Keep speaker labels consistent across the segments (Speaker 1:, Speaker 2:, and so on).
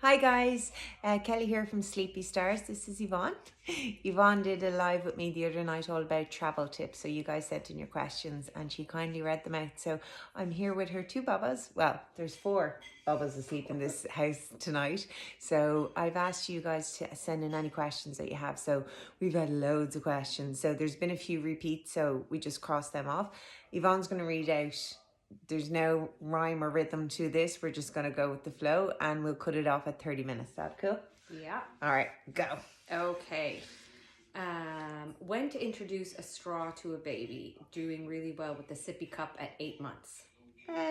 Speaker 1: Hi guys, Kelly here from Sleepy Stars. This is Yvonne. Yvonne did a live with me the other night all about travel tips. So you guys sent in your questions and she kindly read them out. So I'm here with her two Bobbas. Well, there's four Bobbas asleep in this house tonight. So I've asked you guys to send in any questions that you have. So we've had loads of questions. So there's been a few repeats. So we just crossed them off. Yvonne's going to read out. There's no rhyme or rhythm to this. We're just going to go with the flow and we'll cut it off at 30 minutes. Is that cool?
Speaker 2: Yeah.
Speaker 1: All right, go.
Speaker 2: Okay. When to introduce a straw to a baby? Doing really well with the sippy cup at 8 months.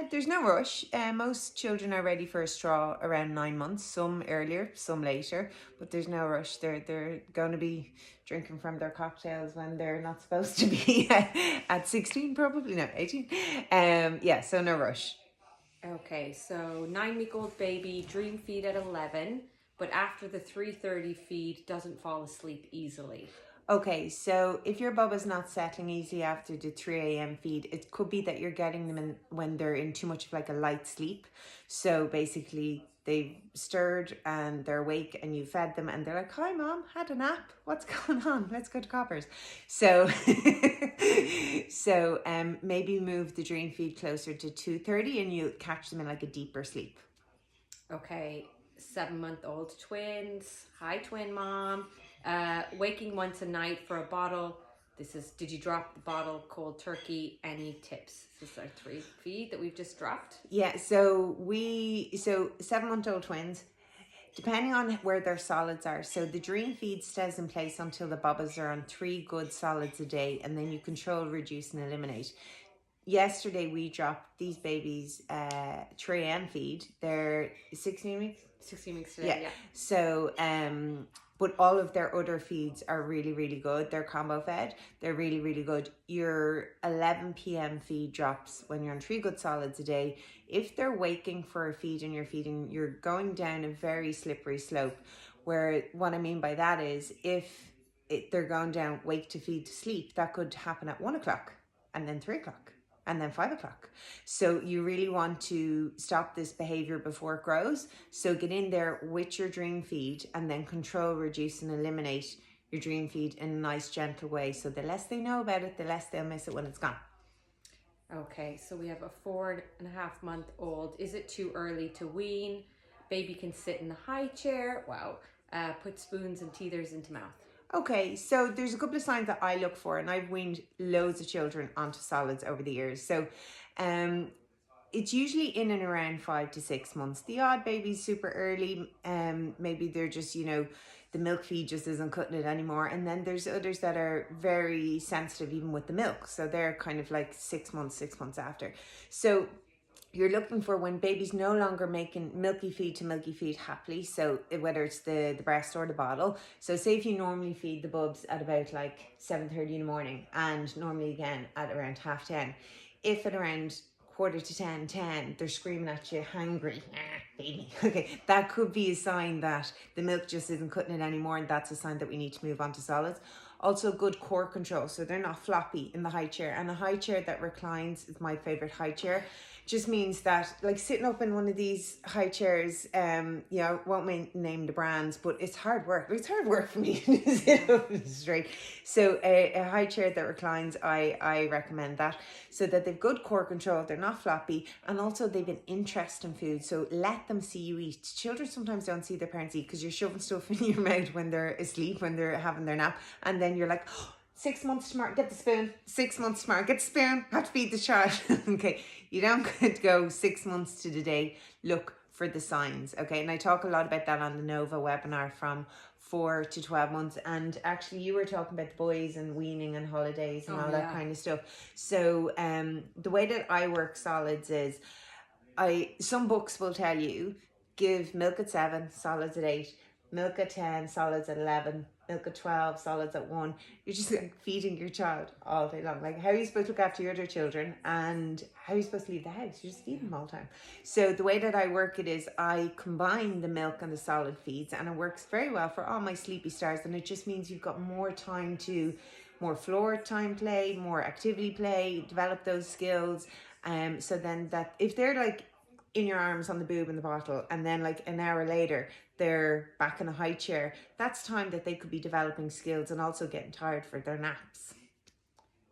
Speaker 1: There's no rush. Most children are ready for a straw around 9 months, some earlier, some later, but there's no rush. They're going to be drinking from their cocktails when they're not supposed to be at 16, probably, no, 18. Yeah, so no rush.
Speaker 2: Okay, so 9-week-old baby, dream feed at 11, but after the 3:30 feed doesn't fall asleep easily.
Speaker 1: Okay, so if your bubba's not settling easy after the 3 a.m. feed, it could be that you're getting them in when they're in too much of like a light sleep. So basically, they've stirred and they're awake and you fed them and they're like, "Hi, mom, had a nap. What's going on? Let's go to Coppers." So, maybe move the dream feed closer to 2:30 and you'll catch them in like a deeper sleep.
Speaker 2: Okay, 7-month-old twins. Hi, twin mom. Waking once a night for a bottle. Did you drop the bottle cold turkey? Any tips? This is our 3 feed that we've just dropped.
Speaker 1: Yeah, so 7-month-old twins, depending on where their solids are. So the dream feed stays in place until the bobbas are on 3 good solids a day, and then you control, reduce, and eliminate. Yesterday we dropped these babies 3 a.m. feed. They're 16 weeks.
Speaker 2: 16 weeks today, yeah.
Speaker 1: So but all of their other feeds are really, really good. They're combo fed. They're really, really good. Your 11 p.m. feed drops when you're on 3 good solids a day. If they're waking for a feed and you're feeding, you're going down a very slippery slope. Where what I mean by that is they're going down wake to feed to sleep, that could happen at 1 o'clock and then 3 o'clock and then 5 o'clock. So you really want to stop this behavior before it grows. So get in there with your dream feed and then control, reduce, and eliminate your dream feed in a nice, gentle way. So the less they know about it, the less they'll miss it when it's gone.
Speaker 2: Okay, so we have a 4.5-month-old. Is it too early to wean? Baby can sit in the high chair. Wow. Put spoons and teethers into mouth.
Speaker 1: Okay, so there's a couple of signs that I look for, and I've weaned loads of children onto solids over the years. So it's usually in and around 5 to 6 months. The odd baby's super early, maybe they're just, the milk feed just isn't cutting it anymore. And then there's others that are very sensitive even with the milk. So they're kind of like 6 months after. So you're looking for when baby's no longer making milky feed to milky feed happily. So whether it's the breast or the bottle. So say if you normally feed the bubs at about like 7:30 in the morning and normally again at around 10:30. If at around quarter to 10, they're screaming at you, hungry, baby. Okay, that could be a sign that the milk just isn't cutting it anymore, and that's a sign that we need to move on to solids. Also, good core control, so they're not floppy in the high chair. And a high chair that reclines is my favorite high chair. Just means that, like sitting up in one of these high chairs, I won't name the brands, but it's hard work. It's hard work for me to sit up straight. So a high chair that reclines, I recommend that, so that they've good core control, they're not floppy, and also they've an interest in food. So let them see you eat. Children sometimes don't see their parents eat because you're shoving stuff in your mouth when they're asleep, when they're having their nap, and then you're like, 6 months smart, get the spoon. 6 months smart, get the spoon. Have to feed the child. Okay, you don't get to go 6 months to the day. Look for the signs. Okay, and I talk a lot about that on the Nova webinar from 4 to 12 months. And actually, you were talking about the boys and weaning and holidays and all that kind of stuff. So, the way that I work solids is, some books will tell you give milk at 7, solids at 8, milk at 10, solids at 11, milk at 12, solids at 1. You're just like feeding your child all day long. Like, how are you supposed to look after your other children, and how are you supposed to leave the house? You're just feeding them all the time. So the way that I work it is I combine the milk and the solid feeds, and it works very well for all my sleepy stars. And it just means you've got more time to, more floor time play, more activity play, develop those skills. So then that if they're like in your arms on the boob in the bottle, and then like an hour later they're back in a high chair, that's time that they could be developing skills and also getting tired for their naps.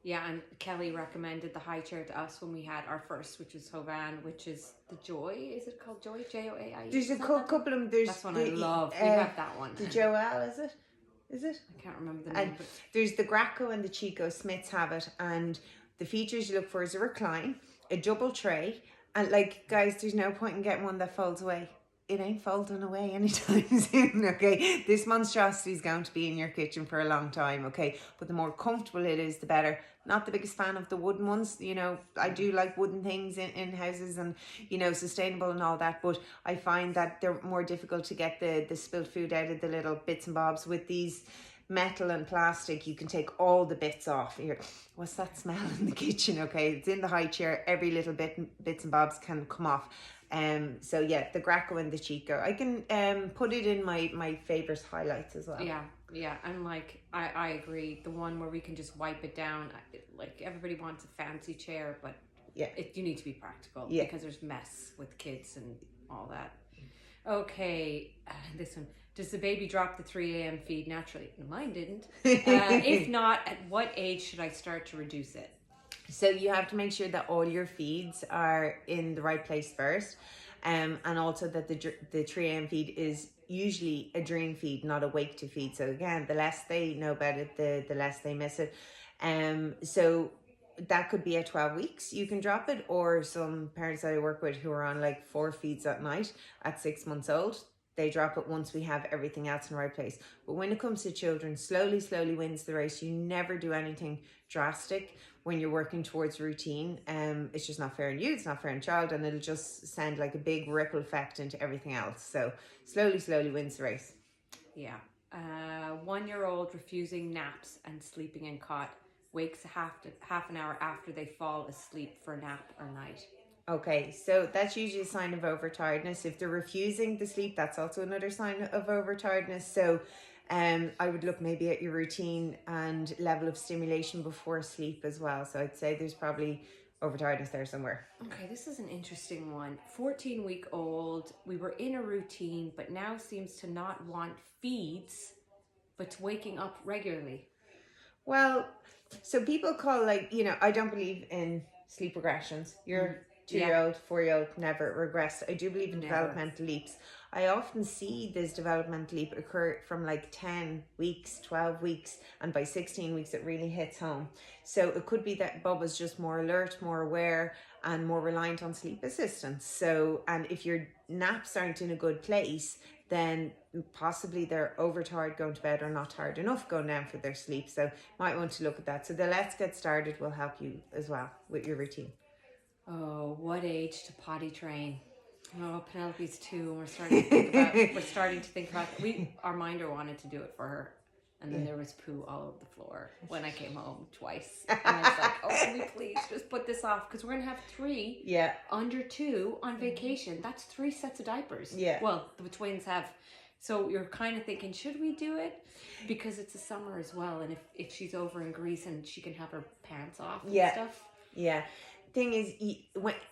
Speaker 2: Yeah, and Kelly recommended the high chair to us when we had our first, which is Hovan, which is the Joy. Is it called Joy? Joai?
Speaker 1: There's a couple of them. There's
Speaker 2: that's one I love. We have that one.
Speaker 1: The Joel, is it?
Speaker 2: I can't remember the name. But
Speaker 1: there's the Graco and the Chico. Smiths have it, and the features you look for is a recline, a double tray, and like guys, there's no point in getting one that folds away. It ain't folding away anytime soon, okay? This monstrosity is going to be in your kitchen for a long time, okay? But the more comfortable it is, the better. Not the biggest fan of the wooden ones, you know. I do like wooden things in houses and, you know, sustainable and all that, but I find that they're more difficult to get the spilled food out of the little bits and bobs. With these metal and plastic, you can take all the bits off. You're, what's that smell in the kitchen? Okay, it's in the high chair. Every little bits and bobs can come off. So yeah, the Graco and the Chico. I can put it in my favourite highlights as well.
Speaker 2: Yeah, and like I agree. The one where we can just wipe it down. Like everybody wants a fancy chair, but
Speaker 1: yeah,
Speaker 2: you need to be practical because there's mess with kids and all that. Okay, this one. Does the baby drop the 3 a.m. feed naturally? No, mine didn't. If not, at what age should I start to reduce it?
Speaker 1: So you have to make sure that all your feeds are in the right place first, and also that the 3 a.m. feed is usually a dream feed, not a wake to feed. So again, the less they know about it, the less they miss it. So that could be at 12 weeks you can drop it, or some parents that I work with who are on like 4 feeds at night at 6 months old, they drop it once we have everything else in the right place. But when it comes to children, slowly wins the race. You never do anything drastic when you're working towards routine. It's just not fair on you, it's not fair on the child, and it'll just send like a big ripple effect into everything else. So slowly wins the race.
Speaker 2: Yeah. 1-year-old refusing naps and sleeping in cot, wakes half an hour after they fall asleep for nap or night.
Speaker 1: Okay, so that's usually a sign of overtiredness. If they're refusing the sleep, that's also another sign of overtiredness. So I would look maybe at your routine and level of stimulation before sleep as well. So I'd say there's probably overtiredness there somewhere.
Speaker 2: Okay, this is an interesting one. 14-week-old, we were in a routine, but now seems to not want feeds, but's waking up regularly.
Speaker 1: Well, so people call, like, you know, I don't believe in sleep regressions. Your 2-year-old, 4-year-old never regress. I do believe in developmental leaps. I often see this developmental leap occur from like 10 weeks, 12 weeks, and by 16 weeks it really hits home. So it could be that Bubba's just more alert, more aware, and more reliant on sleep assistance. So, and if your naps aren't in a good place, then possibly they're overtired going to bed or not tired enough going down for their sleep. So might want to look at that. So the Let's Get Started will help you as well with your routine.
Speaker 2: Oh, what age to potty train? Oh, Penelope's 2, and we're starting to think about our minder wanted to do it for her, and then there was poo all over the floor when I came home twice, and I was like, oh, can we please just put this off, because we're gonna have 3 under 2 on vacation. That's 3 sets of diapers. Well, the twins have. So you're kind of thinking, should we do it? Because it's the summer as well, and if she's over in Greece and she can have her pants off and stuff.
Speaker 1: Thing is,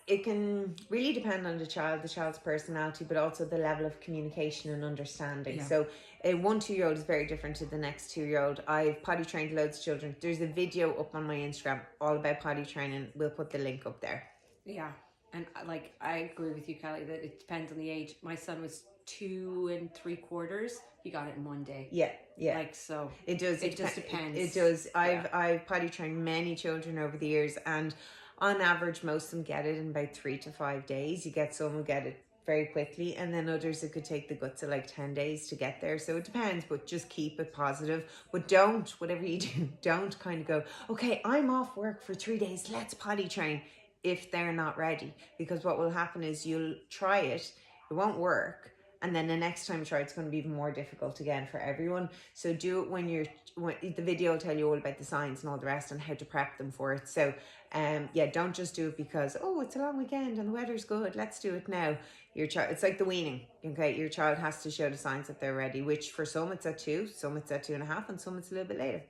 Speaker 1: it can really depend on the child's personality, but also the level of communication and understanding. So a 1-2-year-old is very different to the next 2-year-old. I've potty trained loads of children. There's a video up on my Instagram all about potty training. We'll put the link up there.
Speaker 2: Yeah, and like I agree with you, Kelly, that it depends on the age. My son was 2 3/4. He got it in 1 day. Like, so
Speaker 1: it does.
Speaker 2: It just depends.
Speaker 1: It does. I've potty trained many children over the years, and on average, most of them get it in about 3 to 5 days. You get some who get it very quickly, and then others it could take the guts of like 10 days to get there. So it depends, but just keep it positive. But don't, whatever you do, don't kind of go, okay, I'm off work for 3 days, let's potty train, if they're not ready. Because what will happen is you'll try it won't work, and then the next time you try, it's going to be even more difficult again for everyone. So do it when the video will tell you all about the signs and all the rest and how to prep them for it. So don't just do it because, oh, it's a long weekend and the weather's good, let's do it now. Your child, it's like the weaning, okay? Your child has to show the signs that they're ready, which for some it's at 2, some it's at 2.5, and some it's a little bit later.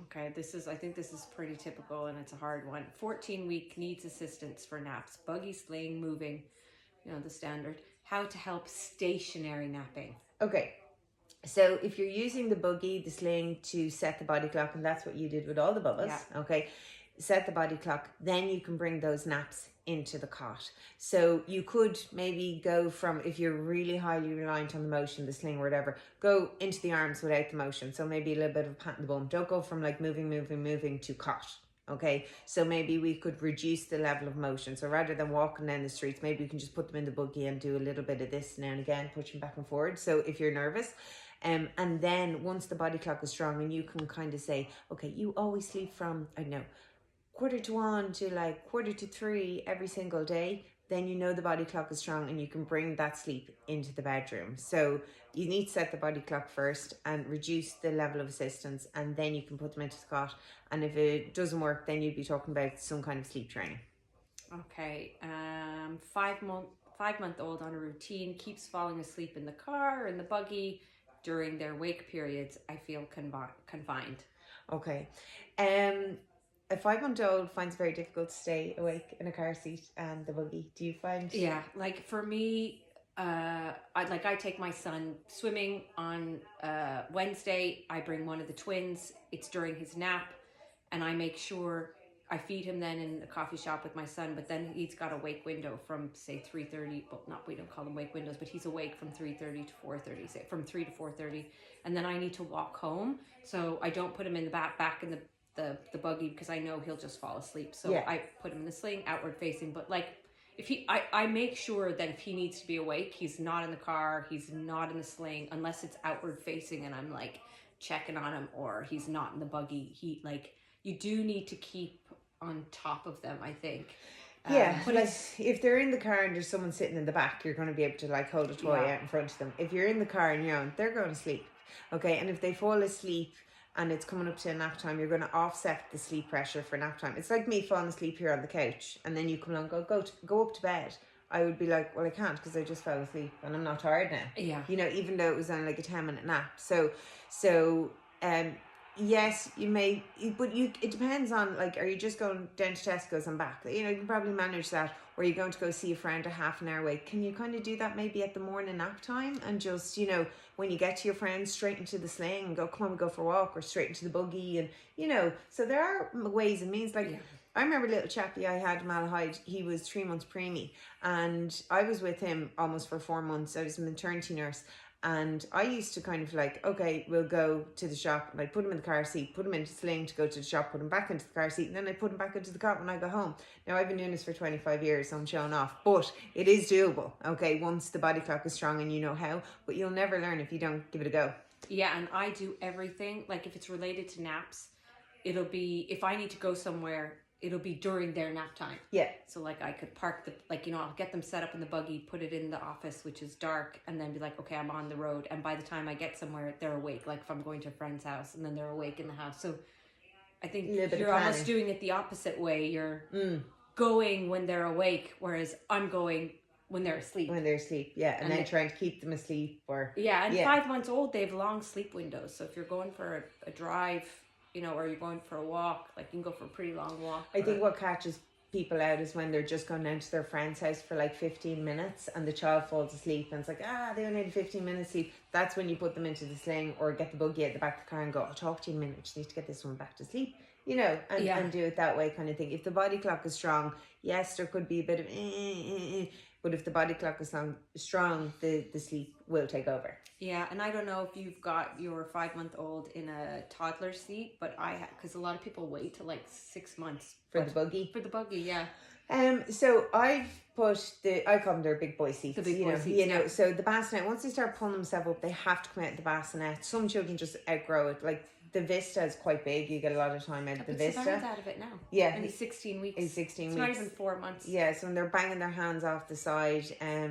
Speaker 2: Okay, I think this is pretty typical, and it's a hard one. 14-week needs assistance for naps, buggy, sling, moving. the standard. How to help stationary napping.
Speaker 1: Okay. So if you're using the buggy, the sling to set the body clock, and that's what you did with all the bubbas, okay, set the body clock, then you can bring those naps into the cot. So you could maybe go from, if you're really highly reliant on the motion, the sling or whatever, go into the arms without the motion. So maybe a little bit of a pat in the bum. Don't go from like moving to cot. Okay, so maybe we could reduce the level of motion. So rather than walking down the streets, maybe we can just put them in the buggy and do a little bit of this now and again, pushing back and forward. So if you're nervous, and then once the body clock is strong, and you can kind of say, okay, you always sleep from, I don't know, 1:45 to like 2:45 every single day, then you know the body clock is strong and you can bring that sleep into the bedroom. So you need to set the body clock first and reduce the level of assistance, and then you can put them into the cot. And if it doesn't work, then you'd be talking about some kind of sleep training.
Speaker 2: Okay, 5-month-old on a routine, keeps falling asleep in the car or in the buggy during their wake periods. I feel confined.
Speaker 1: Okay. A 5-month-old finds it very difficult to stay awake in a car seat and the buggy. Do you find?
Speaker 2: Yeah, like for me, I take my son swimming on Wednesday. I bring one of the twins. It's during his nap, and I make sure I feed him then in the coffee shop with my son. But then he's got a wake window from say 3:30. Well, we don't call them wake windows, but he's awake from 3:30 to 4:30. Say from 3 to 4:30, and then I need to walk home. So I don't put him in the back in the buggy because I know he'll just fall asleep. So I put him in the sling, outward facing. But like if I make sure that if he needs to be awake, he's not in the car, he's not in the sling, unless it's outward facing and I'm like checking on him, or he's not in the buggy. You do need to keep on top of them, I think.
Speaker 1: But like if they're in the car and there's someone sitting in the back, you're going to be able to like hold a toy out in front of them. If you're in the car and you're on, they're going to sleep. Okay, and if they fall asleep and it's coming up to nap time, you're going to offset the sleep pressure for nap time. It's like me falling asleep here on the couch, and then you come along and go up to bed. I would be like, well, I can't because I just fell asleep and I'm not tired now.
Speaker 2: Yeah.
Speaker 1: Even though it was only like a 10-minute nap. So, yes, you may, but it depends on like, are you just going down to Tesco's and back? You can probably manage that. Or you're going to go see a friend a half an hour away. Can you kind of do that maybe at the morning nap time and just, when you get to your friends, straight into the sling and go, come on, we go for a walk, or straight into the buggy. And, so there are ways and means. Like, I remember a little chappie I had, Malahide, he was 3 months preemie, and I was with him almost for 4 months. I was a maternity nurse. And I used to kind of like, okay, we'll go to the shop, and I'd put him in the car seat, put him into the sling to go to the shop, put him back into the car seat, and then I'd put him back into the cot when I go home. Now, I've been doing this for 25 years, so I'm showing off, but it is doable, okay, once the body clock is strong and you know how, but you'll never learn if you don't give it a go.
Speaker 2: Yeah, and I do everything, like if it's related to naps, it'll be, if I need to go somewhere, it'll be during their nap time.
Speaker 1: Yeah.
Speaker 2: So like I could park I'll get them set up in the buggy, put it in the office, which is dark, and then be like, okay, I'm on the road. And by the time I get somewhere, they're awake. Like if I'm going to a friend's house and then they're awake in the house. So I think you're almost doing it the opposite way. You're going when they're awake, whereas I'm going when they're asleep.
Speaker 1: When they're asleep, yeah. And then trying to keep them asleep or...
Speaker 2: Yeah, and 5 months old, they have long sleep windows. So if you're going for a drive, or you're going for a walk, like you can go for a pretty long walk.
Speaker 1: I think what catches people out is when they're just going down to their friend's house for like 15 minutes and the child falls asleep and it's like, they only had 15 minutes sleep. That's when you put them into the sling or get the buggy at the back of the car and go, I'll talk to you in a minute, just need to get this one back to sleep, and do it that way kind of thing. If the body clock is strong, yes, there could be a bit of but if the body clock is strong, the sleep will take over.
Speaker 2: Yeah, and I don't know if you've got your 5-month-old in a toddler seat, but because a lot of people wait till like 6 months
Speaker 1: for the buggy.
Speaker 2: For the buggy, yeah.
Speaker 1: So I've put I call them their big boy seats.
Speaker 2: The big boy seats,
Speaker 1: So the bassinet, once they start pulling themselves up, they have to come out of the bassinet. Some children just outgrow it. Like the Vista is quite big. You get a lot of time out of the Vista.
Speaker 2: Savannah's out of it now.
Speaker 1: Yeah.
Speaker 2: And he's 16 weeks.
Speaker 1: He's 16
Speaker 2: it's
Speaker 1: weeks.
Speaker 2: Not even 4 months.
Speaker 1: Yeah, so when they're banging their hands off the side,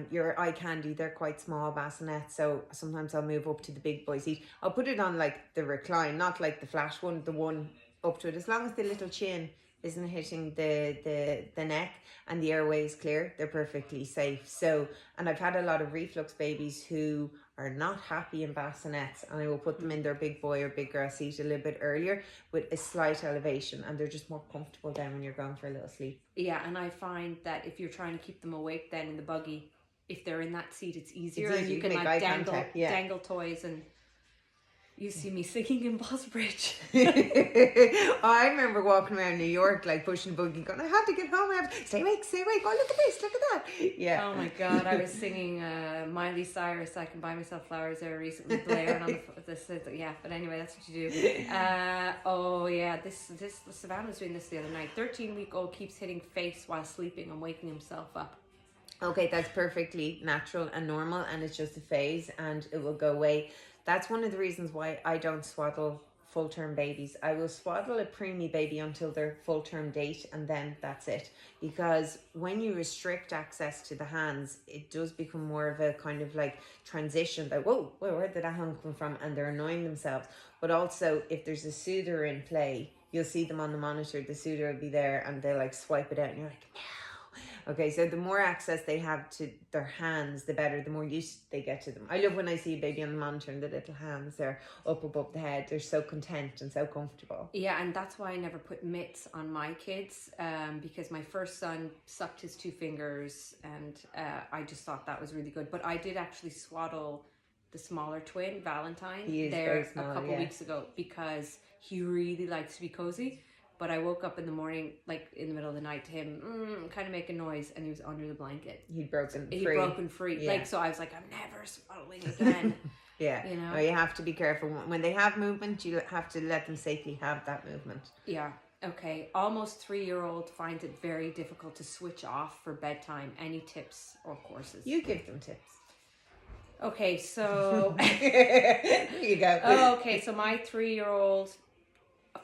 Speaker 1: your eye candy, they're quite small bassinets. So sometimes I'll move up to the big boy seat. I'll put it on like the recline, not like the flash one, the one up to it. As long as the little chin isn't hitting the neck and the airway is clear, they're perfectly safe. So, and I've had a lot of reflux babies who are not happy in bassinets, and I will put them in their big boy or big girl seat a little bit earlier with a slight elevation, and they're just more comfortable then when you're going for a little sleep.
Speaker 2: Yeah, and I find that if you're trying to keep them awake then in the buggy, if they're in that seat, it's easier,
Speaker 1: It's
Speaker 2: and
Speaker 1: easy,
Speaker 2: you can
Speaker 1: make
Speaker 2: like
Speaker 1: eye contact, yeah.
Speaker 2: dangle toys, and you see me singing in Boss Bridge.
Speaker 1: I remember walking around New York, like pushing the buggy, going, I have to get home. I have to stay awake. Oh, look at this, look at that. Yeah.
Speaker 2: Oh my God, I was singing Miley Cyrus, I Can Buy Myself Flowers there recently, blaring on this. Yeah, but anyway, that's what you do. Oh yeah, this Savannah was doing this the other night. 13-week-old keeps hitting face while sleeping and waking himself up.
Speaker 1: Okay, that's perfectly natural and normal, and it's just a phase and it will go away. That's one of the reasons why I don't swaddle full-term babies. I will swaddle a preemie baby until their full-term date, and then that's it. Because when you restrict access to the hands, it does become more of a kind of like transition that, whoa, where did that hand come from? And they're annoying themselves. But also, if there's a soother in play, you'll see them on the monitor, the soother will be there, and they'll like swipe it out, and you're like, no. Okay, so the more access they have to their hands, the better, the more used they get to them. I love when I see a baby on the monitor and the little hands, they're up above the head. They're so content and so comfortable.
Speaker 2: Yeah, and that's why I never put mitts on my kids, because my first son sucked his 2 fingers, and I just thought that was really good. But I did actually swaddle the smaller twin, Valentine, there a couple weeks ago, because he really likes to be cozy. But I woke up in the morning, like in the middle of the night, to him kind of making noise, and he was under the blanket.
Speaker 1: He'd broken free.
Speaker 2: Yeah. Like, so I was like, I'm never swaddling again.
Speaker 1: Yeah.
Speaker 2: You know?
Speaker 1: No, you have to be careful. When they have movement, you have to let them safely have that movement.
Speaker 2: Yeah. Okay. Almost 3-year-old finds it very difficult to switch off for bedtime. Any tips or courses?
Speaker 1: You give them tips.
Speaker 2: Okay, so...
Speaker 1: Here you go.
Speaker 2: Oh, okay, so my 3-year-old...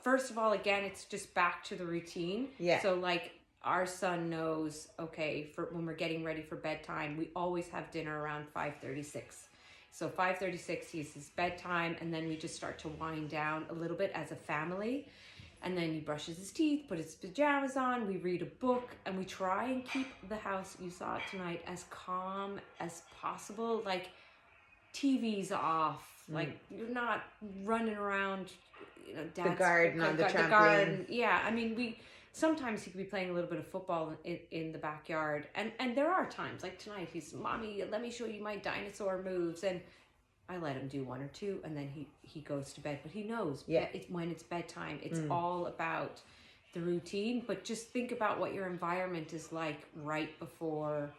Speaker 2: First of all, again, it's just back to the routine.
Speaker 1: Yeah.
Speaker 2: So, like, our son knows, okay, for when we're getting ready for bedtime, we always have dinner around 5:36. So 5:36 he's his bedtime, and then we just start to wind down a little bit as a family. And then he brushes his teeth, put his pajamas on, we read a book, and we try and keep the house, you saw it tonight, as calm as possible. Like, TV's off. Like, you're not running around, you know,
Speaker 1: the garden on the trampoline.
Speaker 2: Garden. Yeah, I mean, sometimes he could be playing a little bit of football in the backyard, and there are times, like tonight, he's, Mommy, let me show you my dinosaur moves, and I let him do 1 or 2, and then he goes to bed. But he knows, when it's bedtime, it's all about the routine. But just think about what your environment is like right before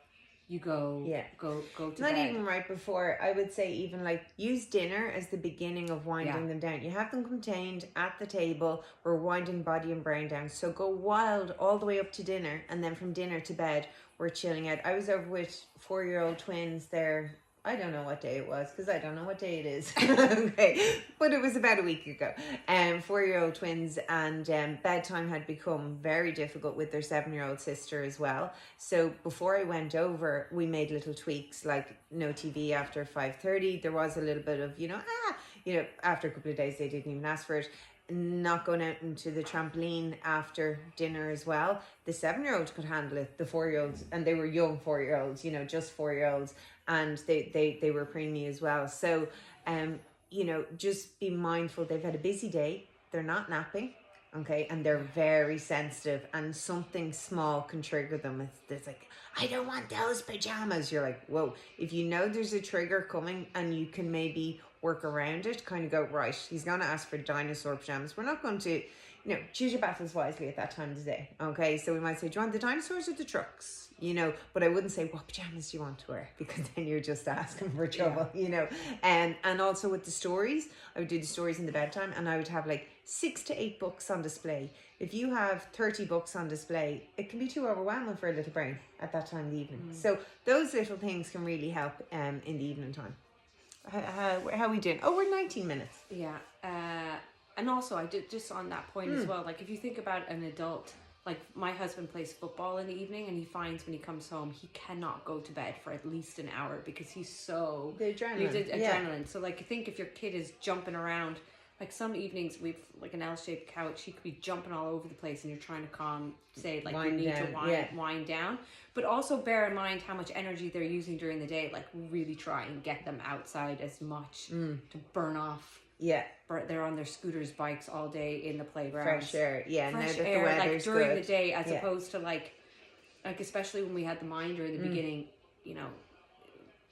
Speaker 2: you go to
Speaker 1: Not
Speaker 2: bed.
Speaker 1: even right before. I would say even like use dinner as the beginning of winding them down. You have them contained at the table. We're winding body and brain down. So go wild all the way up to dinner, and then from dinner to bed, we're chilling out. I was over with 4-year-old twins there. I don't know what day it was, because I don't know what day it is. Okay, but it was about a week ago. 4-year-old twins, and bedtime had become very difficult with their 7-year-old sister as well. So before I went over, we made little tweaks, like no TV after 5:30. There was a little bit of, after a couple of days they didn't even ask for it. Not going out into the trampoline after dinner as well. The 7-year-old could handle it. The 4-year-olds, and they were young 4-year-olds, just 4-year-olds, and they were preemie as well. So, just be mindful. They've had a busy day. They're not napping, okay, and they're very sensitive. And something small can trigger them. It's like, I don't want those pajamas. You're like, whoa. If you know there's a trigger coming, and you can maybe work around it, kind of go, right, he's going to ask for dinosaur pajamas. We're not going to, choose your battles wisely at that time of the day. Okay, so we might say, do you want the dinosaurs or the trucks? But I wouldn't say, what pajamas do you want to wear? Because then you're just asking for trouble, And also with the stories, I would do the stories in the bedtime, and I would have like 6 to 8 books on display. If you have 30 books on display, it can be too overwhelming for a little brain at that time of the evening. So those little things can really help in the evening time. How are we doing? Oh, we're 19 minutes.
Speaker 2: Yeah. And also, I did just on that point as well, like if you think about an adult, like my husband plays football in the evening, and he finds when he comes home, he cannot go to bed for at least an hour because he's so...
Speaker 1: The adrenaline.
Speaker 2: Adrenaline. So like, I think if your kid is jumping around, like some evenings we've like an L-shaped couch, he could be jumping all over the place, and you're trying to wind down. But also bear in mind how much energy they're using during the day. Like, really try and get them outside as much to burn off. Yeah. They're on their scooters, bikes all day in the playground.
Speaker 1: Fresh air. Yeah,
Speaker 2: fresh
Speaker 1: now that
Speaker 2: air,
Speaker 1: the weather's
Speaker 2: like during
Speaker 1: good.
Speaker 2: the day, as opposed to like especially when we had the minder in the beginning,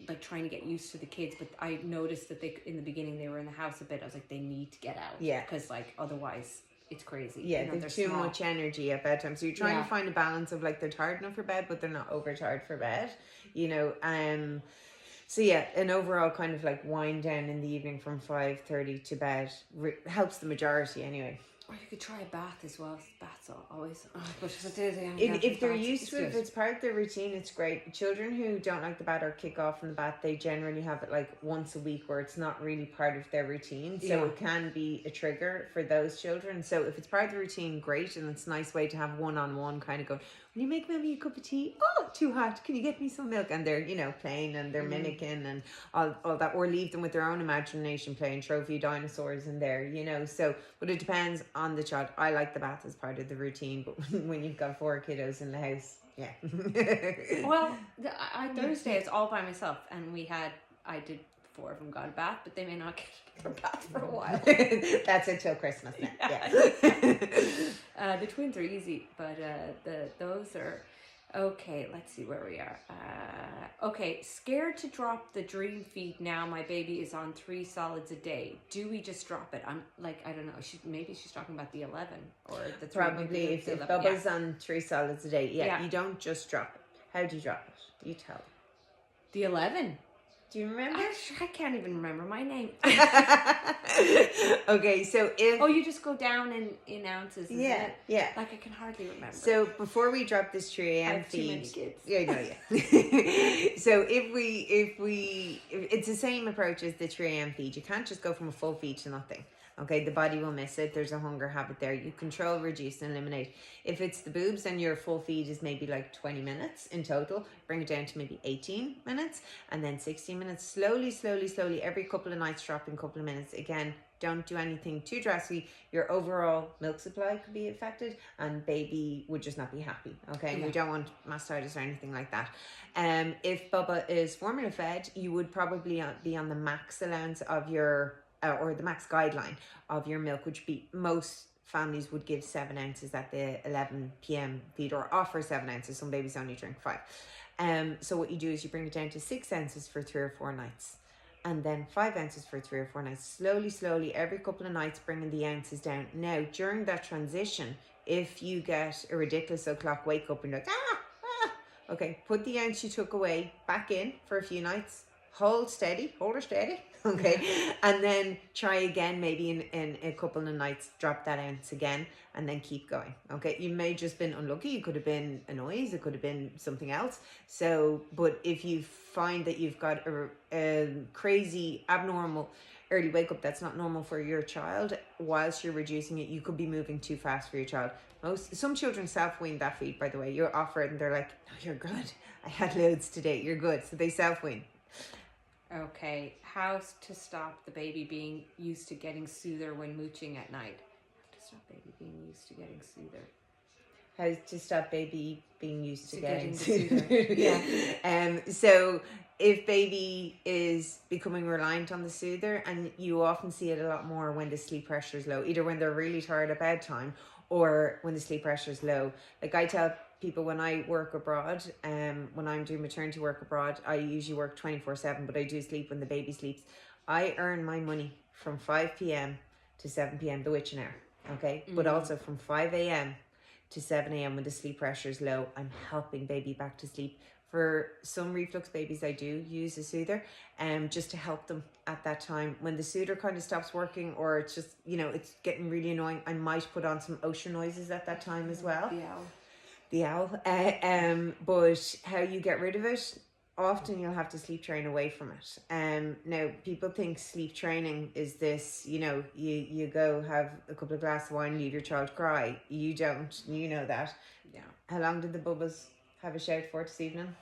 Speaker 2: like trying to get used to the kids, but I noticed that they, in the beginning, they were in the house a bit. I was like, they need to get out.
Speaker 1: Yeah.
Speaker 2: Because like otherwise it's crazy.
Speaker 1: Yeah,
Speaker 2: You know,
Speaker 1: they're too
Speaker 2: small.
Speaker 1: much energy at bedtime. So you're trying
Speaker 2: Yeah.
Speaker 1: to find a balance of like they're tired enough for bed, but they're not overtired for bed. You know, so yeah, an overall kind of like wind down in the evening from 5:30 to bed helps the majority anyway.
Speaker 2: Or you could try a bath as well. Baths are always. Oh, but
Speaker 1: If they're used to it, if it's part of their routine, it's great. Children who don't like the bath or kick off from the bath, they generally have it like once a week where it's not really part of their routine. So it can be a trigger for those children. So if it's part of the routine, great. And it's a nice way to have one-on-one kind of go, will you make mommy a cup of tea? Oh, too hot. Can you get me some milk? And they're, you know, playing and they're mimicking and all that. Or leave them with their own imagination playing trophy dinosaurs in there, you know. So, but it depends on the child. I like the bath as part of the routine, but when you've got 4 kiddos in the house, yeah.
Speaker 2: Well, Thursday it's all by myself, and I did 4 of them got a bath, but they may not get a bath for a while.
Speaker 1: That's until Christmas now. Yeah.
Speaker 2: The twins are easy, but those are okay. Let's see where we are. Okay, scared to drop the dream feed now. My baby is on 3 solids a day. Do we just drop it? I'm like, I don't know. Maybe she's talking about the 11 or the 3.
Speaker 1: Probably if Bubba's on 3 solids a day. Yeah, you don't just drop it. How do you drop it? You tell.
Speaker 2: The 11.
Speaker 1: Do you remember?
Speaker 2: I can't even remember my name.
Speaker 1: Okay, so if...
Speaker 2: Oh, you just go down in ounces, isn't it?
Speaker 1: Yeah.
Speaker 2: Like I can hardly remember.
Speaker 1: So before we drop this 3 a.m. feed...
Speaker 2: too many kids.
Speaker 1: Yeah, no, So if it's the same approach as the 3 a.m. feed. You can't just go from a full feed to nothing. Okay, the body will miss it. There's a hunger habit there. You control, reduce, and eliminate. If it's the boobs, then your full feed is maybe like 20 minutes in total. Bring it down to maybe 18 minutes and then 16 minutes. Slowly, every couple of nights, dropping a couple of minutes. Again, don't do anything too drastic. Your overall milk supply could be affected and baby would just not be happy. Okay, we don't want mastitis or anything like that. If Bubba is formula fed, you would probably be on the max allowance of your... or the max guideline of your milk, which be most families would give 7 ounces at the 11 p.m. feed or offer 7 ounces. Some babies only drink 5. So what you do is you bring it down to 6 ounces for 3 or 4 nights and then 5 ounces for 3 or 4 nights. Slowly, every couple of nights, bringing the ounces down. Now, during that transition, if you get a ridiculous o'clock wake up and you're like, okay, put the ounce you took away back in for a few nights. Hold her steady. Okay, and then try again maybe in a couple of nights, drop that ounce again and then keep going. Okay, you may just been unlucky, it could have been a noise, it could have been something else. So, but if you find that you've got a crazy abnormal early wake up that's not normal for your child, whilst you're reducing it, you could be moving too fast for your child. Some children self-wean that feed, by the way. You offer it and they're like, no, you're good, I had loads today, you're good. So they self-wean.
Speaker 2: Okay, how to stop the baby being used to getting soother when mooching at night? How to stop baby being used to getting soother?
Speaker 1: How to stop baby being used to getting
Speaker 2: soother?
Speaker 1: Yeah. So if baby is becoming reliant on the soother, and you often see it a lot more when the sleep pressure is low, either when they're really tired at bedtime or when the sleep pressure is low. Like I tell people when I work abroad, when I'm doing maternity work abroad, I usually work 24/7, but I do sleep when the baby sleeps. I earn my money from 5 p.m. to 7 p.m, the witching hour, okay? But also from 5 a.m. to 7 a.m. when the sleep pressure is low, I'm helping baby back to sleep. For some reflux babies, I do use a soother, just to help them at that time. When the soother kind of stops working, or it's just, you know, it's getting really annoying, I might put on some ocean noises at that time as well. The owl. But how you get rid of it, often you'll have to sleep train away from it. Now, people think sleep training is this, you know, you go have a couple of glasses of wine, leave your child cry. You don't, you know that.
Speaker 2: Yeah.
Speaker 1: How long did the Bubbas have a shout for this evening?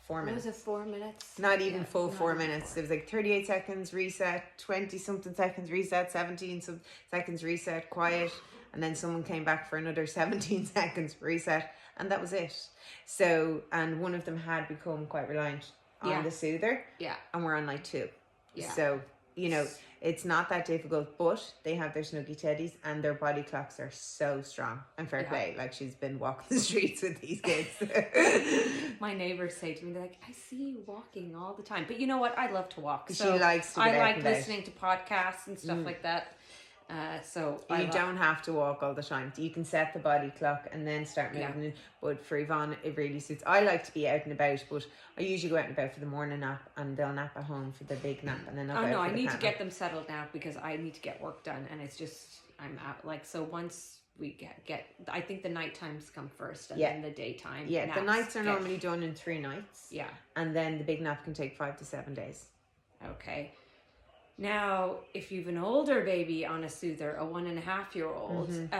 Speaker 1: 4 minutes.
Speaker 2: Was it 4 minutes?
Speaker 1: Not even full 4 minutes. It was like 38 seconds, reset, 20 something seconds, reset, 17 seconds, reset, quiet. And then someone came back for another 17 seconds, reset. And that was it. So, and one of them had become quite reliant on the soother.
Speaker 2: Yeah.
Speaker 1: And we're on night 2.
Speaker 2: Yeah.
Speaker 1: So, you know, it's not that difficult, but they have their snuggy teddies and their body clocks are so strong. And fair play, like she's been walking the streets with these kids.
Speaker 2: My neighbors say to me, they're like, I see you walking all the time. But you know what? I love to walk.
Speaker 1: So she likes to get
Speaker 2: I
Speaker 1: out
Speaker 2: like
Speaker 1: and about.
Speaker 2: listening to podcasts and stuff like that. So
Speaker 1: you don't have to walk all the time. You can set the body clock and then start moving. Yeah. But for Yvonne, it really suits. I like to be out and about, but I usually go out and about for the morning nap, and they'll nap at home for the big nap, and then I'll go out for
Speaker 2: I need to get
Speaker 1: nap.
Speaker 2: them settled now because I need to get work done, and it's just I'm out. Like, so once we get I think the night times come first, and then the daytime.
Speaker 1: Yeah, the nights are normally done in 3 nights.
Speaker 2: Yeah,
Speaker 1: and then the big nap can take 5 to 7 days.
Speaker 2: Okay. Now, if you've an older baby on a soother, a 1.5-year-old,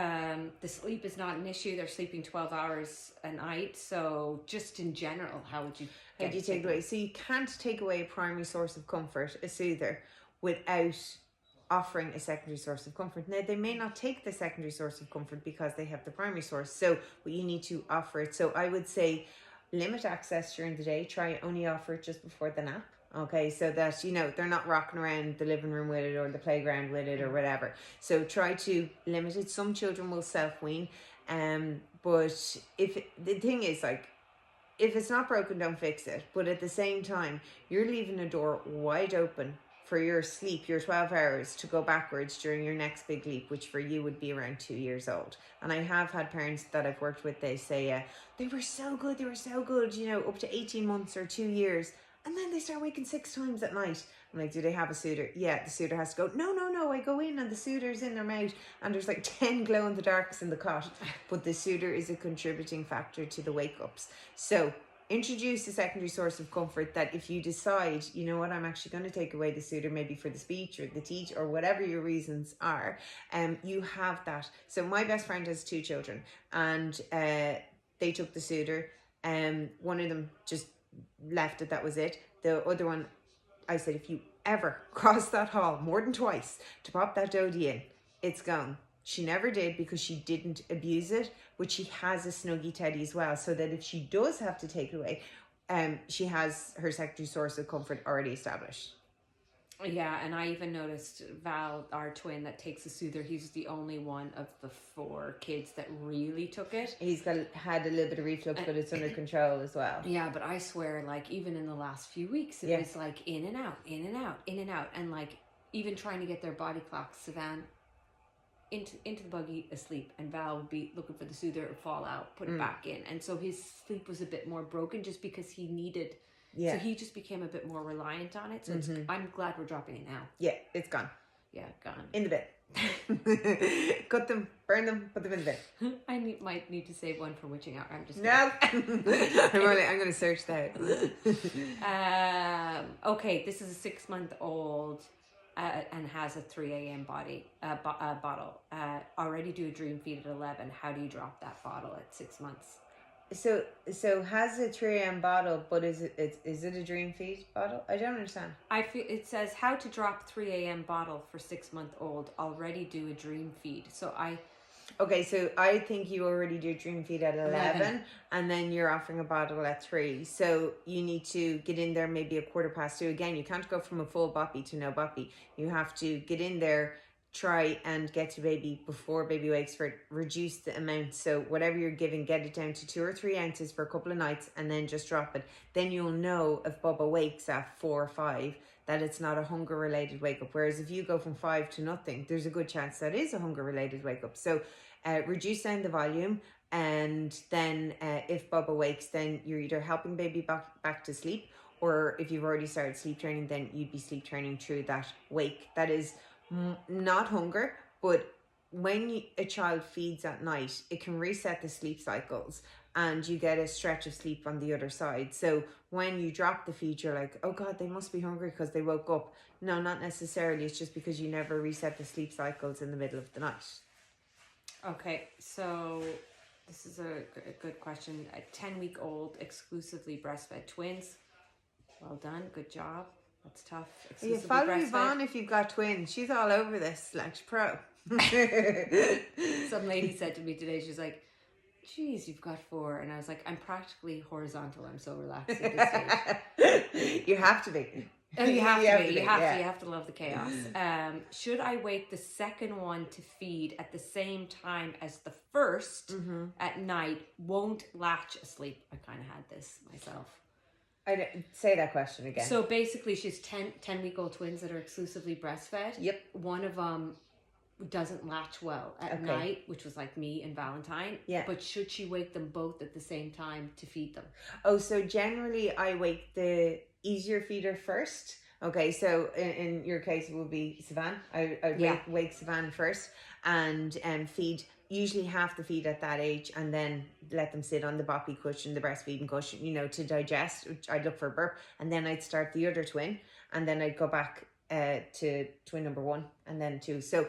Speaker 2: the sleep is not an issue. They're sleeping 12 hours a night. So just in general, how would you
Speaker 1: take it away? So you can't take away a primary source of comfort, a soother, without offering a secondary source of comfort. Now, they may not take the secondary source of comfort because they have the primary source. So but you need to offer it. So I would say limit access during the day. Try only offer it just before the nap. Okay, so that, you know, they're not rocking around the living room with it or the playground with it or whatever. So try to limit it. Some children will self-wean. But the thing is, like, if it's not broken, don't fix it. But at the same time, you're leaving a door wide open for your sleep, your 12 hours, to go backwards during your next big leap, which for you would be around 2 years old. And I have had parents that I've worked with, they say, they were so good, you know, up to 18 months or 2 years. And then they start waking 6 times at night. I'm like, do they have a soother? Yeah, the soother has to go. No. I go in and the soother's in their mouth and there's like 10 glow in the darks in the cot. But the soother is a contributing factor to the wake ups. So introduce a secondary source of comfort that if you decide, you know what, I'm actually going to take away the soother, maybe for the speech or the teach or whatever your reasons are, you have that. So my best friend has 2 children and they took the soother. One of them just left it, that was it. The other one, I said, if you ever cross that hall more than twice to pop that dodie in, it's gone. She never did because she didn't abuse it, but she has a snuggy teddy as well, so that if she does have to take it away, she has her secondary source of comfort already established.
Speaker 2: Yeah, and I even noticed Val, our twin that takes a soother, he's the only one of the 4 kids that really took it.
Speaker 1: He's had a little bit of reflux, but it's under control as well.
Speaker 2: Yeah, but I swear, like, even in the last few weeks, it was like in and out, in and out, in and out. And like, even trying to get their body clocks, Savannah into the buggy asleep, and Val would be looking for the soother or fall out, put it back in. And so his sleep was a bit more broken just because he needed... Yeah. So he just became a bit more reliant on it. So I'm glad we're dropping it now.
Speaker 1: Yeah, it's gone.
Speaker 2: Yeah, gone.
Speaker 1: In the bin. Cut them, burn them, put them in the bin.
Speaker 2: I might need to save one for witching hour. I'm just
Speaker 1: no. I'm going to search that.
Speaker 2: Okay, this is a 6-month-old and has a 3 a.m. bottle. Already do a dream feed at 11. How do you drop that bottle at 6 months?
Speaker 1: So has a 3 a.m. bottle, but is it a dream feed bottle? I don't understand.
Speaker 2: I feel it says how to drop 3 a.m. bottle for 6-month-old. Already do a dream feed. So
Speaker 1: I think you already do a dream feed at 11 and then you're offering a bottle at 3. So you need to get in there maybe 2:15. Again, you can't go from a full boppy to no boppy. You have to get in there, try and get to baby before baby wakes, for it, reduce the amount. So whatever you're giving, get it down to 2 or 3 ounces for a couple of nights and then just drop it. Then you'll know if Bubba wakes at 4 or 5 that it's not a hunger related wake up. Whereas if you go from 5 to nothing, there's a good chance that is a hunger related wake up. So reduce down the volume, and then if Bubba wakes, then you're either helping baby back to sleep, or if you've already started sleep training, then you'd be sleep training through that wake. That is not hunger, but when a child feeds at night, it can reset the sleep cycles and you get a stretch of sleep on the other side. So when you drop the feed, you're like, oh God, they must be hungry because they woke up. No, not necessarily. It's just because you never reset the sleep cycles in the middle of the night.
Speaker 2: Okay, so this is a good question. A 10-week-old exclusively breastfed twins. Well done, good job. That's tough.
Speaker 1: You follow Yvonne if you've got twins. She's all over this, like she's pro.
Speaker 2: Some lady said to me today, she's like, geez, you've got 4. And I was like, I'm practically horizontal. I'm so relaxed at this stage.
Speaker 1: You have to be.
Speaker 2: Oh, you have to be. You
Speaker 1: yeah.
Speaker 2: have to love the chaos. Should I wake the second one to feed at the same time as the first at night? Won't latch asleep. I kind of had this myself.
Speaker 1: I don't, say that question again.
Speaker 2: So basically, she's 10-week-old twins that are exclusively breastfed.
Speaker 1: Yep.
Speaker 2: One of them doesn't latch well at night, which was like me and Valentine.
Speaker 1: Yeah.
Speaker 2: But should she wake them both at the same time to feed them?
Speaker 1: Oh, so generally I wake the easier feeder first. Okay, so in your case it would be Savan. I'd wake Savan first and feed usually half the feed at that age, and then let them sit on the boppy cushion, the breastfeeding cushion, to digest, which I'd look for a burp, and then I'd start the other twin, and then I'd go back to twin number 1 and then 2. So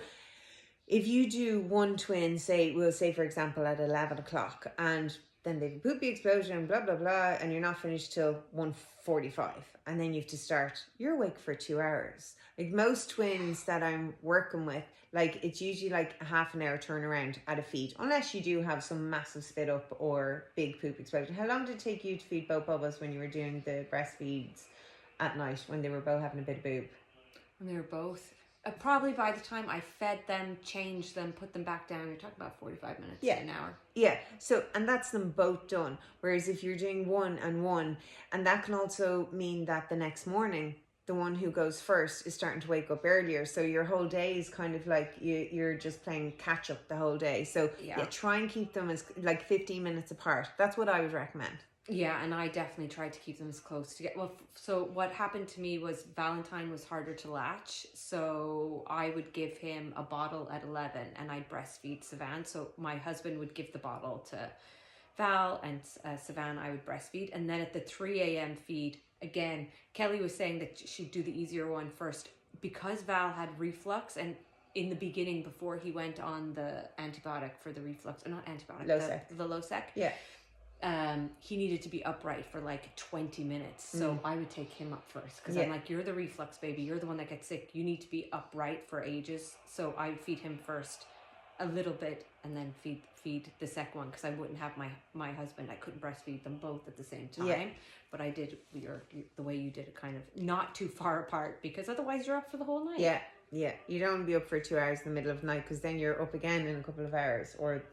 Speaker 1: if you do one twin, we'll say for example at 11 o'clock, and then they've a poopy explosion, blah, blah, blah, and you're not finished till 1:45. And then you have to start, you're awake for 2 hours. Like most twins that I'm working with, like it's usually like a half an hour turnaround at a feed, unless you do have some massive spit up or big poop explosion. How long did it take you to feed both Bubba's when you were doing the breastfeeds at night when they were both having a bit of boob?
Speaker 2: When they were both... probably by the time I fed them, changed them, put them back down, you're talking about 45 minutes to an hour.
Speaker 1: Yeah. So, and that's them both done. Whereas if you're doing 1 and 1, and that can also mean that the next morning, the one who goes first is starting to wake up earlier. So your whole day is kind of like you're just playing catch up the whole day. So try and keep them as like 15 minutes apart. That's what I would recommend.
Speaker 2: Yeah, and I definitely tried to keep them as close together. Well, so what happened to me was Valentine was harder to latch. So I would give him a bottle at 11 and I'd breastfeed Savan. So my husband would give the bottle to Val, and Savan I would breastfeed. And then at the 3 a.m. feed, again, Kelly was saying that she'd do the easier one first. Because Val had reflux, and in the beginning before he went on the antibiotic for the reflux, or not antibiotic, the Losec.
Speaker 1: Yeah.
Speaker 2: He needed to be upright for like 20 minutes. So I would take him up first because I'm like, you're the reflux baby. You're the one that gets sick. You need to be upright for ages. So I would feed him first a little bit and then feed the second one because I wouldn't have my husband. I couldn't breastfeed them both at the same time. Yeah. But I did the way you did it, kind of not too far apart, because otherwise you're up for the whole night.
Speaker 1: Yeah. Yeah. You don't want to be up for 2 hours in the middle of the night, because then you're up again in a couple of hours, or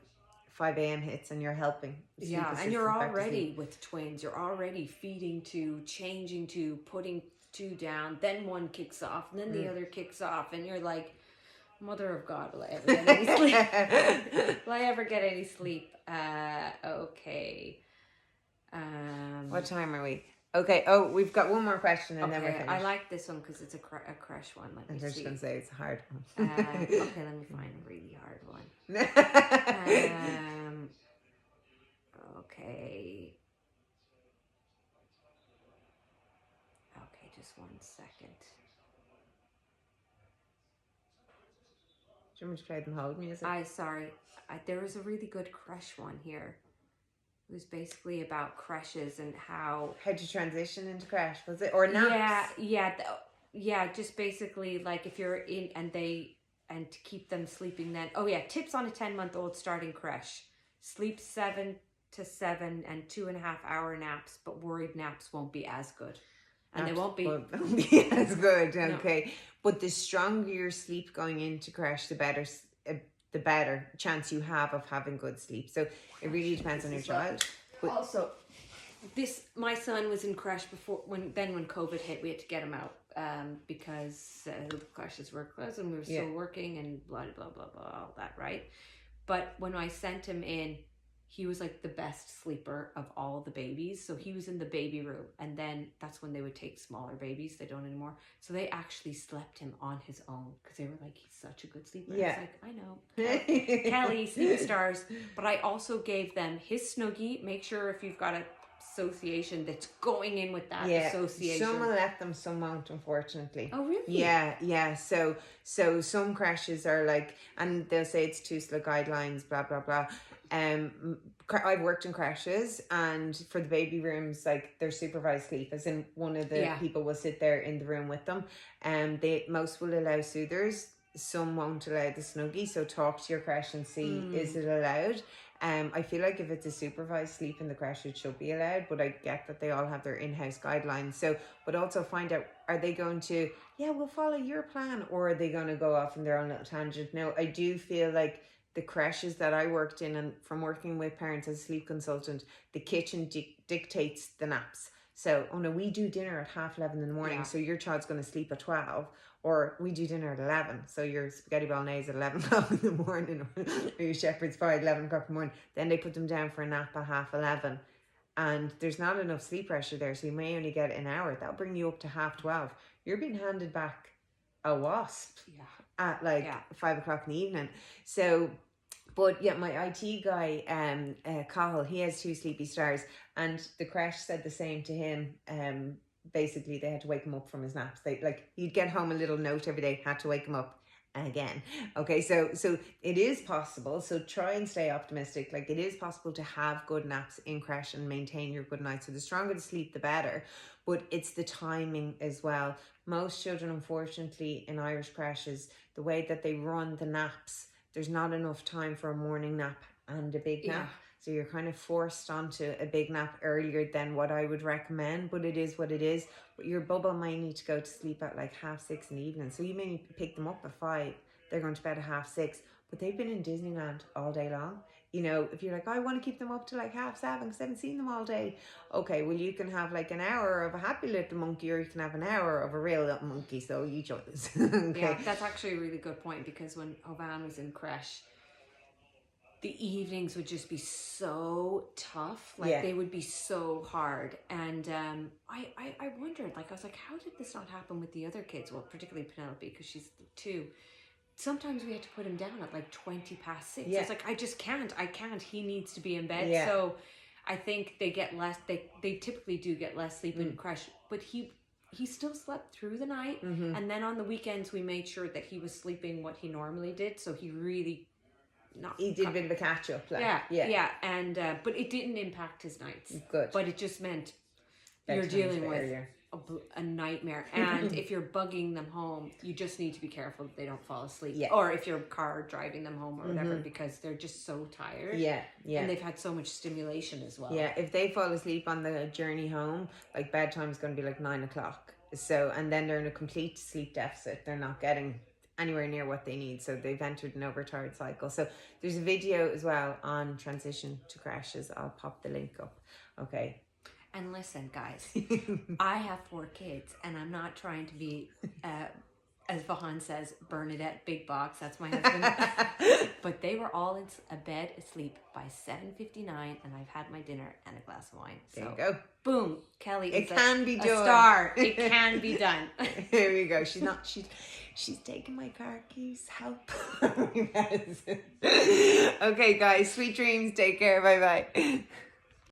Speaker 1: 5 a.m. hits and you're helping.
Speaker 2: Yeah, and you're already with twins. You're already feeding to, changing to, putting 2 down. Then one kicks off, and then the other kicks off, and you're like, Mother of God, will I ever get any sleep? Will I ever get any sleep? Okay.
Speaker 1: What time are we? Okay. Oh, we've got one more question, and then we're finished.
Speaker 2: I like this one because it's a crush one. Let me see.
Speaker 1: I'm just gonna say it's a hard one.
Speaker 2: Okay, let me find a really hard one. Okay. Okay, just 1 second.
Speaker 1: Do you want me to play them hold music?
Speaker 2: There was a really good crush one here. It was basically about crushes and how
Speaker 1: to transition into crash, was it? Or naps?
Speaker 2: Yeah, just basically like if you're in and to keep them sleeping then. Oh yeah, tips on a 10-month-old starting crash. Sleep 7 to 7 and 2.5 hour naps, but worried naps won't be as good. And they won't be
Speaker 1: as good, okay. No. But the stronger your sleep going into crash, the better chance you have of having good sleep. So it really depends on your child.
Speaker 2: But also, my son was in crash before when COVID hit, we had to get him out because the crashes were closed and we were still working and blah blah blah blah all that, right? But when I sent him in, he was like the best sleeper of all the babies. So he was in the baby room, and then that's when they would take smaller babies. They don't anymore. So they actually slept him on his own because they were like, he's such a good sleeper. Yeah. I was like, I know. Kelly, sleep stars. But I also gave them his Snuggie. Make sure if you've got a association that's going in with that association.
Speaker 1: Some will let them, some won't, unfortunately.
Speaker 2: Oh, really?
Speaker 1: Yeah. So some crashes are like, and they'll say it's TUSLA guidelines, blah, blah, blah. I've worked in crashes, and for the baby rooms, like they're supervised sleep, as in one of the people will sit there in the room with them, and most will allow soothers, some won't allow the Snuggie. So talk to your crash and see is it allowed. I feel like if it's a supervised sleep in the crash, it should be allowed, but I get that they all have their in-house guidelines. So, but also find out, are they going to, yeah, we'll follow your plan, or are they going to go off in their own little tangent? No, I do feel like the crashes that I worked in, and from working with parents as a sleep consultant, the kitchen dictates the naps. So, oh no, we do dinner at 11:30 in the morning, so your child's going to sleep at 12. Or we do dinner at 11, so your spaghetti bolognese at 11 o'clock in the morning, or your shepherd's pie at 11 o'clock in the morning. Then they put them down for a nap at 11:30. And there's not enough sleep pressure there, so you may only get an hour. That'll bring you up to 12:30. You're being handed back a wasp at 5 o'clock in the evening. So, but yeah, my IT guy, Cahill, he has 2 sleepy stars, and the crash said the same to him. Basically, they had to wake him up from his naps. He'd get home a little note every day, had to wake him up again. Okay, so it is possible. So try and stay optimistic. Like, it is possible to have good naps in crash and maintain your good night. So the stronger the sleep, the better. But it's the timing as well. Most children, unfortunately, in Irish crashes, the way that they run the naps, there's not enough time for a morning nap and a big nap. So you're kind of forced onto a big nap earlier than what I would recommend, but it is what it is. But your bubble might need to go to sleep at 6:30 in the evening. So you may pick them up at 5. They're going to bed at 6:30, but they've been in Disneyland all day long. You know, if you're like, I want to keep them up to 7:30 because I haven't seen them all day. Okay, well, you can have an hour of a happy little monkey, or you can have an hour of a real little monkey. So you choose. Okay.
Speaker 2: Yeah, that's actually a really good point, because when Yvonne was in creche, the evenings would just be so tough. They would be so hard. And I wondered, I was like, how did this not happen with the other kids? Well, particularly Penelope, because she's 2. Sometimes we had to put him down at 20:06.
Speaker 1: Yeah.
Speaker 2: It's I just can't. I can't. He needs to be in bed.
Speaker 1: Yeah.
Speaker 2: So I think they get less, they typically do get less sleep in creche, but he still slept through the night. And then on the weekends, we made sure that he was sleeping what he normally did. So he really...
Speaker 1: He did a bit of a catch up.
Speaker 2: And but it didn't impact his nights.
Speaker 1: Good.
Speaker 2: But it just meant you're dealing with a nightmare. And if you're bugging them home, you just need to be careful that they don't fall asleep. Or if you're car driving them home or whatever, because they're just so tired. And they've had so much stimulation as well.
Speaker 1: If they fall asleep on the journey home, bedtime is going to be 9 o'clock. So, and then they're in a complete sleep deficit. They're not getting anywhere near what they need, so they've entered an overtired cycle. So there's a video as well on transition to crashes. I'll pop the link up. Okay.
Speaker 2: And listen, guys, I have 4 kids, and I'm not trying to be as Vahan says, Bernadette Big Box, that's my husband. But they were all in a bed asleep by 7:59, and I've had my dinner and a glass of wine. So,
Speaker 1: there you go.
Speaker 2: Boom, Kelly is
Speaker 1: a
Speaker 2: star. It can be done.
Speaker 1: Here we go. She's taking my car keys. Help. Okay, guys. Sweet dreams. Take care. Bye-bye.